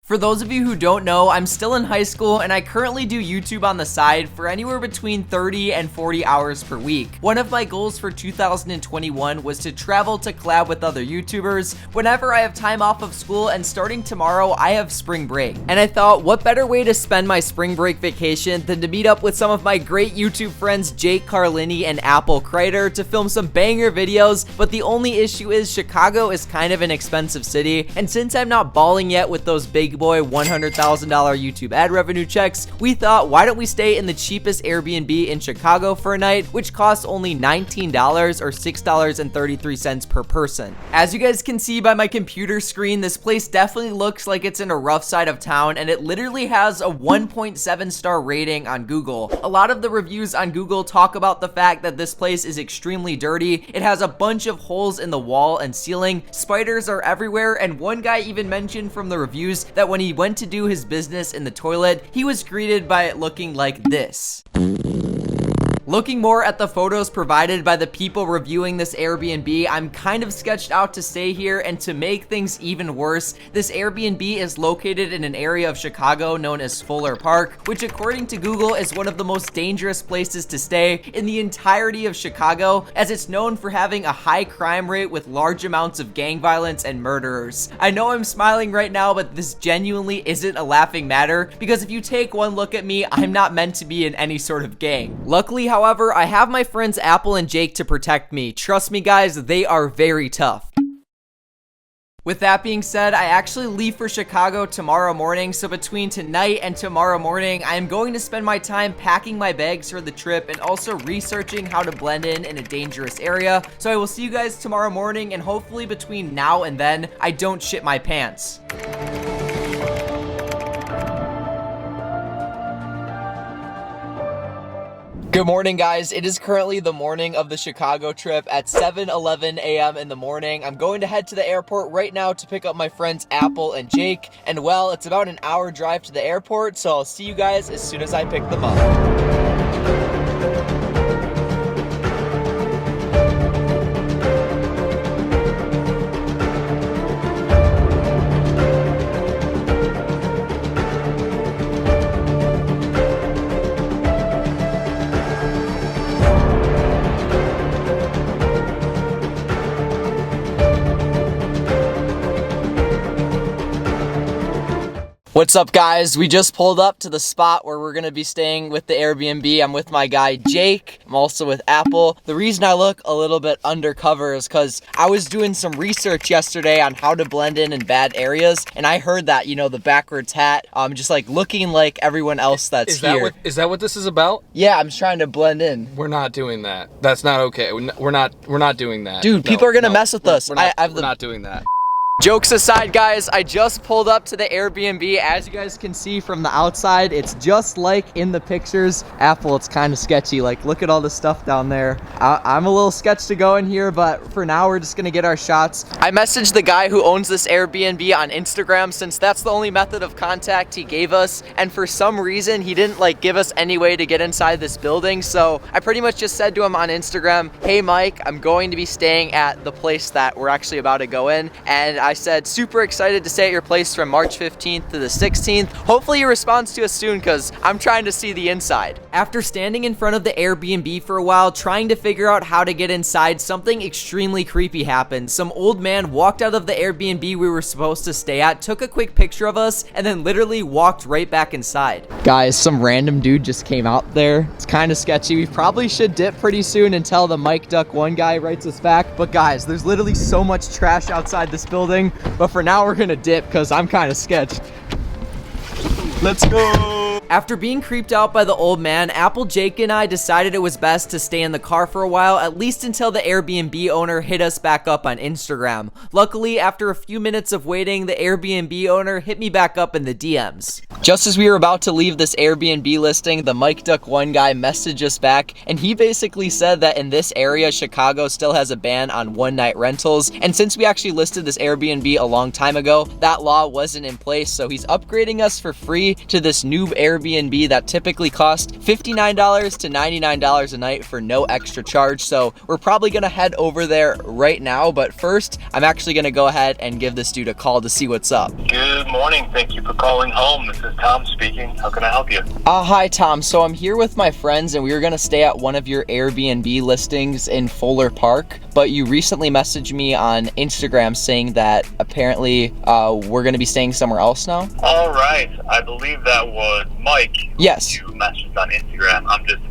For those of you who don't know, I'm still in high school and I currently do YouTube on the side for anywhere between 30 and 40 hours per week. One of my goals for 2021 was to travel to collab with other YouTubers whenever I have time off of school, and starting tomorrow, I have spring break. And I thought, what better way to spend my spring break vacation than to meet up with some of my great YouTube friends Jake Carlini and Apple Kreider to film some banger videos, but the only issue is Chicago is kind of an expensive city, and since I'm not balling yet with those big boy $100,000 YouTube ad revenue checks, we thought, why don't we stay in the cheapest Airbnb in Chicago for a night, which costs only $19 or $6.33 per person. As you guys can see by my computer screen, this place definitely looks like it's in a rough side of town, and it literally has a 1.7 star rating on Google. A lot of the reviews on Google talk about the fact that this place is extremely dirty. It has a bunch of holes in the wall and ceiling, spiders are everywhere, and one guy even mentioned from the reviews that when he went to do his business in the toilet, he was greeted by it looking like this. Looking more at the photos provided by the people reviewing this Airbnb, I'm kind of sketched out to stay here, and to make things even worse, this Airbnb is located in an area of Chicago known as Fuller Park, which according to Google is one of the most dangerous places to stay in the entirety of Chicago, as it's known for having a high crime rate with large amounts of gang violence and murderers. I know I'm smiling right now, but this genuinely isn't a laughing matter, because if you take one look at me, I'm not meant to be in any sort of gang. Luckily, however, I have my friends Apple and Jake to protect me. Trust me guys, they are very tough. With that being said, I actually leave for Chicago tomorrow morning, so between tonight and tomorrow morning, I am going to spend my time packing my bags for the trip and also researching how to blend in a dangerous area. So I will see you guys tomorrow morning, and hopefully between now and then, I don't shit my pants. Good morning, guys. It is currently the morning of the Chicago trip at 7:11 a.m. in the morning. I'm going to head to the airport right now to pick up my friends Apple and Jake. And well, it's about an hour drive to the airport, so I'll see you guys as soon as I pick them up. What's up, guys? We just pulled up to the spot where we're gonna be staying with the Airbnb. I'm with my guy Jake. I'm also with Apple. The reason I look a little bit undercover is because I was doing some research yesterday on how to blend in bad areas, and I heard that, you know, the backwards hat, just like looking like everyone else that's here. Is that what this is about? Yeah, I'm just trying to blend in. We're not doing that. That's not okay. We're not doing that. Dude, people are gonna mess with us. We're not doing that. Jokes aside, guys, I just pulled up to the Airbnb. As you guys can see from the outside, it's just like in the pictures. Apple, it's kind of sketchy. Like, look at all the stuff down there. I'm a little sketched to go in here, but for now, we're just gonna get our shots. I messaged the guy who owns this Airbnb on Instagram, since that's the only method of contact he gave us. And for some reason, he didn't like give us any way to get inside this building. So I pretty much just said to him on Instagram, hey, Mike, I'm going to be staying at the place that we're actually about to go in. And I said, super excited to stay at your place from March 15th to the 16th. Hopefully he responds to us soon, because I'm trying to see the inside. After standing in front of the Airbnb for a while, trying to figure out how to get inside, something extremely creepy happened. Some old man walked out of the Airbnb we were supposed to stay at, took a quick picture of us, and then literally walked right back inside. Guys, some random dude just came out there. It's kind of sketchy. We probably should dip pretty soon until the Mike Duck 1 guy writes us back. But guys, there's literally so much trash outside this building. But for now, we're gonna dip because I'm kind of sketched. Let's go! After being creeped out by the old man, Apple, Jake, and I decided it was best to stay in the car for a while, at least until the Airbnb owner hit us back up on Instagram. Luckily, after a few minutes of waiting, the Airbnb owner hit me back up in the DMs. Just as we were about to leave this Airbnb listing, the Mike Duck 1 guy messaged us back, and he basically said that in this area, Chicago still has a ban on one-night rentals, and since we actually listed this Airbnb a long time ago, that law wasn't in place, so he's upgrading us for free to this new Airbnb that typically costs $59 to $99 a night for no extra charge. So we're probably gonna head over there right now, but first I'm actually gonna go ahead and give this dude a call to see what's up. Good morning. Thank you for calling home. This is Tom speaking. How can I help you? Hi Tom. So I'm here with my friends and we were gonna stay at one of your Airbnb listings in Fuller Park, but you recently messaged me on Instagram saying that apparently we're gonna be staying somewhere else now. All right. I believe that was Mike. Yes. You messaged on Instagram. I'm just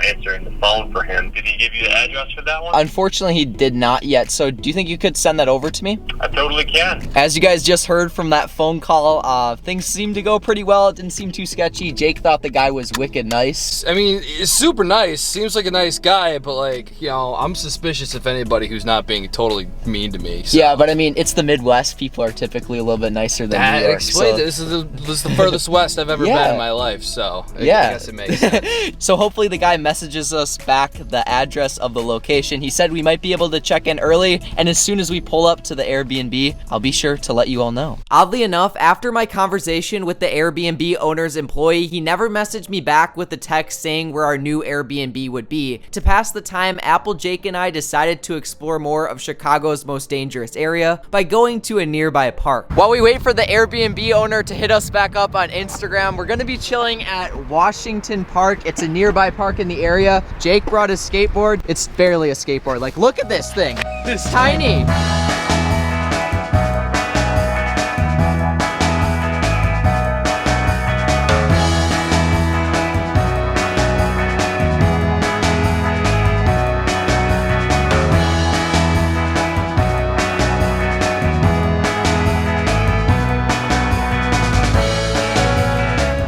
answering the phone for him. Did he give you the address for that one? Unfortunately, he did not yet. So do you think you could send that over to me? I totally can. As you guys just heard from that phone call, things seemed to go pretty well. It didn't seem too sketchy. Jake thought the guy was wicked nice. I mean, it's super nice. Seems like a nice guy, but like, you know, I'm suspicious of anybody who's not being totally mean to me. So. Yeah, but I mean, it's the Midwest. People are typically a little bit nicer than That New York. explains So. it. This is the furthest west I've ever been in my life, so I guess it makes sense. So hopefully the guy messages us back the address of the location. He said we might be able to check in early, and as soon as we pull up to the Airbnb, I'll be sure to let you all know. Oddly enough, after my conversation with the Airbnb owner's employee, he never messaged me back with a text saying where our new Airbnb would be. To pass the time, Apple, Jake, and I decided to explore more of Chicago's most dangerous area by going to a nearby park. While we wait for the Airbnb owner to hit us back up on Instagram, we're gonna be chilling at Washington Park. It's a nearby park in the area. Jake brought his skateboard. It's barely a skateboard. Like, look at this thing. It's tiny.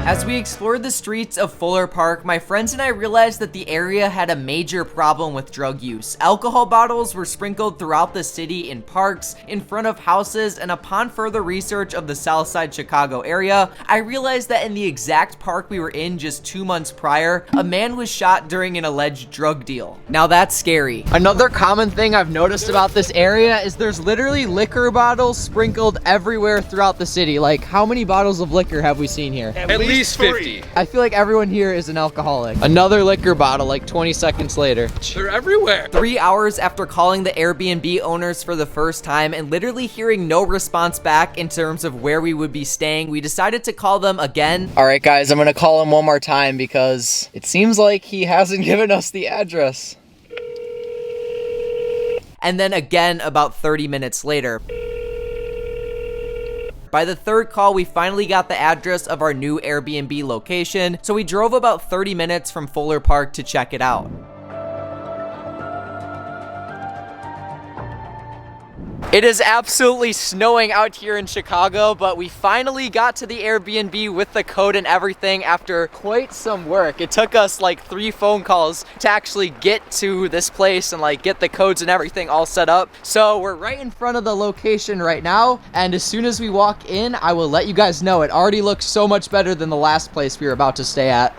As we explored the streets of Fuller Park, my friends and I realized that the area had a major problem with drug use. Alcohol bottles were sprinkled throughout the city in parks, in front of houses, and upon further research of the Southside Chicago area, I realized that in the exact park we were in just 2 months prior, a man was shot during an alleged drug deal. Now that's scary. Another common thing I've noticed about this area is there's literally liquor bottles sprinkled everywhere throughout the city. Like, how many bottles of liquor have we seen here? At least 50. I feel like everyone here is an alcoholic. Another liquor bottle like 20 seconds later. They're everywhere. 3 hours after calling the Airbnb owners for the first time and literally hearing no response back in terms of where we would be staying, we decided to call them again. All right, guys, I'm gonna call him one more time because it seems like he hasn't given us the address. And then again about 30 minutes later. By the third call, we finally got the address of our new Airbnb location, so we drove about 30 minutes from Fuller Park to check it out. It is absolutely snowing out here in Chicago, but we finally got to the Airbnb with the code and everything after quite some work. It took us like 3 phone calls to actually get to this place and like get the codes and everything all set up. So we're right in front of the location right now, and as soon as we walk in, I will let you guys know. It already looks so much better than the last place we were about to stay at.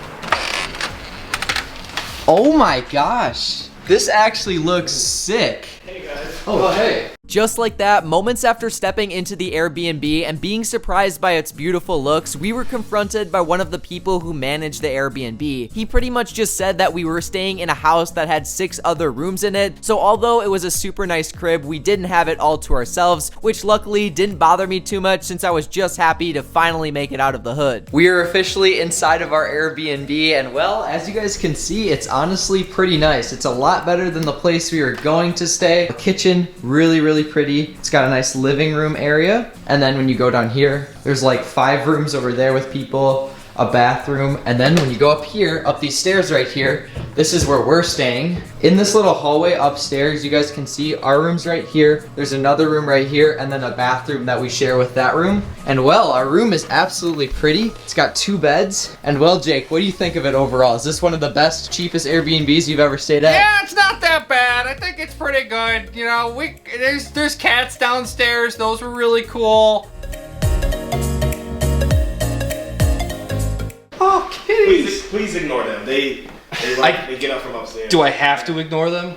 Oh my gosh, this actually looks sick. Hey guys. Oh, hey. Just like that, moments after stepping into the Airbnb and being surprised by its beautiful looks, we were confronted by one of the people who managed the Airbnb. He pretty much just said that we were staying in a house that had 6 other rooms in it, so although it was a super nice crib, we didn't have it all to ourselves, which luckily didn't bother me too much since I was just happy to finally make it out of the hood. We are officially inside of our Airbnb, and well, as you guys can see, it's honestly pretty nice. It's a lot better than the place we were going to stay. The kitchen, really pretty. It's got a nice living room area, and then when you go down here, there's like 5 rooms over there with people, a bathroom, and then when you go up here, up these stairs right here, this is where we're staying. In this little hallway upstairs, you guys can see our room's right here. There's another room right here, and then a bathroom that we share with that room. And well, our room is absolutely pretty. It's got 2 beds. And well, Jake, what do you think of it overall? Is this one of the best, cheapest Airbnbs you've ever stayed at? Yeah, it's not that bad. I think it's pretty good. You know, there's cats downstairs. Those were really cool. kitties. Please ignore them. They get up from upstairs. Do I have to ignore them?